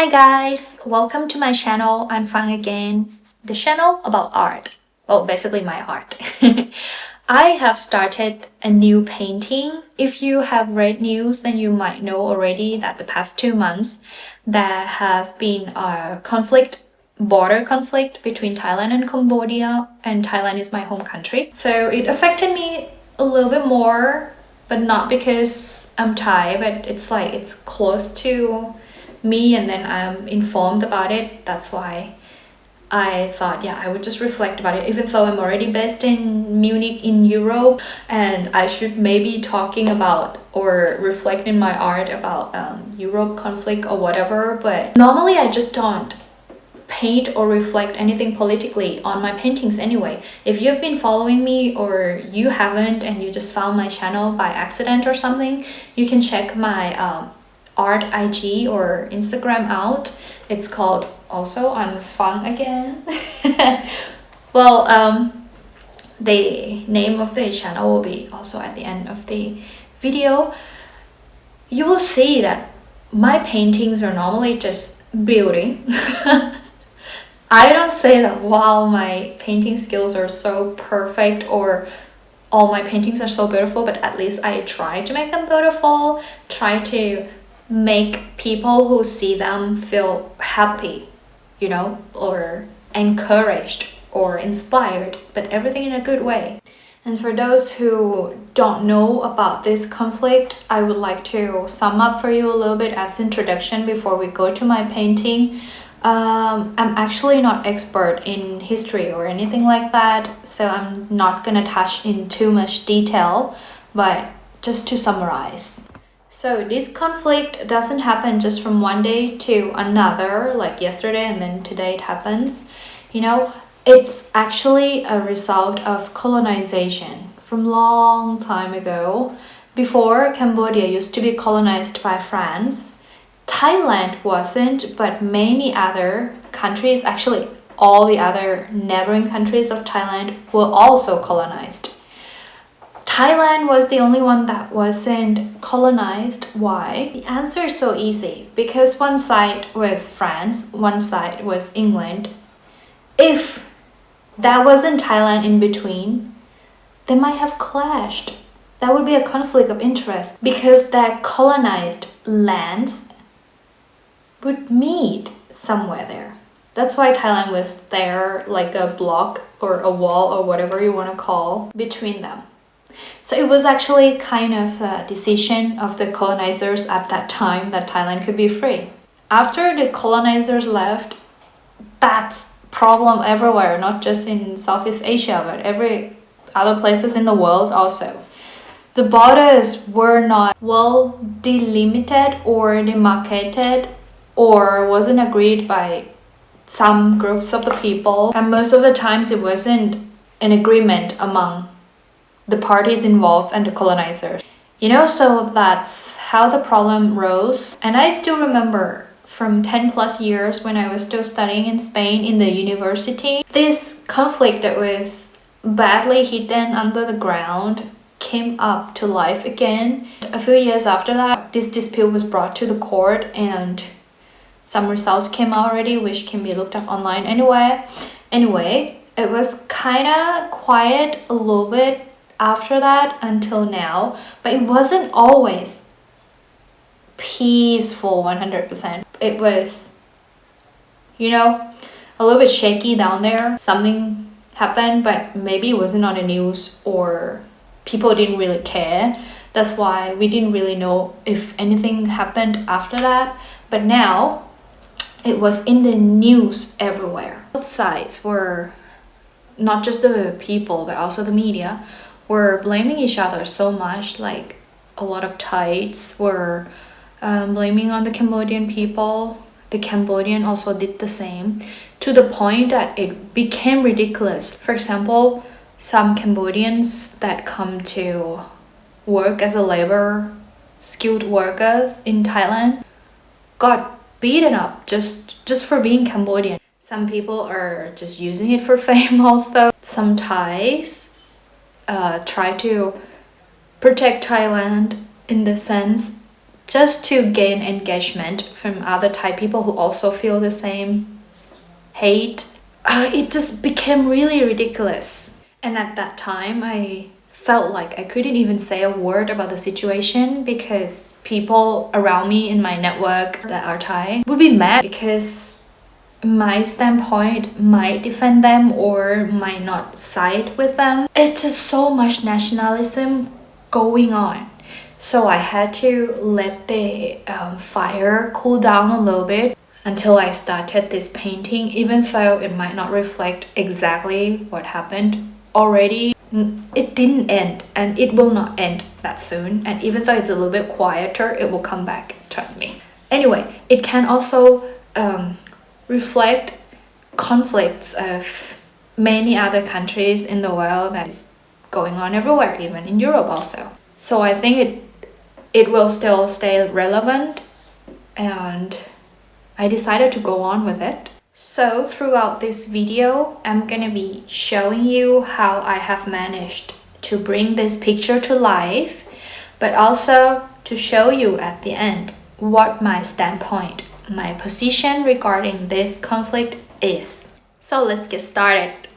guys, welcome to my channel. I'm Fang again, the channel about art. Well, basically my art. I have started a new painting. If you have read news, then you might know already that the past 2 months there has been a border conflict between Thailand and Cambodia, and Thailand is my home country. So it affected me a little bit more, but not because I'm Thai, but it's close to me, and then I'm informed about it. That's why I thought, yeah, I would just reflect about it, even though I'm already based in Munich in Europe, and I should maybe talking about or reflect in my art about Europe conflict or whatever. But normally I just don't paint or reflect anything politically on my paintings anyway. If you've been following me or you haven't and you just found my channel by accident or something, you can check my art IG or Instagram out. It's called also on Fun again. Well, the name of the channel will be also at the end of the video. You will see that my paintings are normally just building. I don't say that wow, my painting skills are so perfect or all my paintings are so beautiful, but at least I try to make them beautiful, try to make people who see them feel happy, or encouraged or inspired, but everything in a good way. And for those who don't know about this conflict, I would like to sum up for you a little bit as introduction before we go to my painting. I'm actually not expert in history or anything like that, so I'm not gonna touch in too much detail, but just to summarize. So this conflict doesn't happen just from one day to another, like yesterday and then today it happens. It's actually a result of colonization from long time ago. Before, Cambodia used to be colonized by France. Thailand wasn't, but many other countries, actually all the other neighboring countries of Thailand were also colonized. Thailand was the only one that wasn't colonized. Why? The answer is so easy. Because one side was France, one side was England. If there wasn't Thailand in between, they might have clashed. That would be a conflict of interest because their colonized lands would meet somewhere there. That's why Thailand was there, like a block or a wall or whatever you want to call between them. So it was actually kind of a decision of the colonizers at that time that Thailand could be free. After the colonizers left, that's problem everywhere, not just in Southeast Asia, but every other places in the world also. The borders were not well delimited or demarcated or wasn't agreed by some groups of the people, and most of the times it wasn't an agreement among the parties involved and the colonizers. So that's how the problem rose. And I still remember from 10 plus years when I was still studying in Spain in the university, this conflict that was badly hidden under the ground came up to life again. A few years after that, this dispute was brought to the court and some results came out already, which can be looked up online Anyway, it was kind of quiet a little bit after that until now, but it wasn't always peaceful 100%. It was, a little bit shaky down there. Something happened, but maybe it wasn't on the news or people didn't really care. That's why we didn't really know if anything happened after that. But now, it was in the news everywhere. Both sides were, not just the people, but also the media, were blaming each other so much. Like a lot of Thais were blaming on the Cambodian people. The Cambodian also did the same, to the point that it became ridiculous. For example, some Cambodians that come to work as a labor, skilled workers in Thailand, got beaten up just for being Cambodian. Some people are just using it for fame also. Some Thais try to protect Thailand in the sense just to gain engagement from other Thai people who also feel the same hate. It just became really ridiculous. And at that time, I felt like I couldn't even say a word about the situation because people around me in my network that are Thai would be mad because my standpoint might defend them or might not side with them. It's just so much nationalism going on. So I had to let the fire cool down a little bit until I started this painting, even though it might not reflect exactly what happened already. It didn't end and it will not end that soon, and even though it's a little bit quieter, it will come back, trust me. Anyway, it can also reflect conflicts of many other countries in the world that is going on everywhere, even in Europe also. So I think it will still stay relevant, and I decided to go on with it. So throughout this video, I'm gonna be showing you how I have managed to bring this picture to life, but also to show you at the end what my standpoint, my position regarding this conflict is. So let's get started.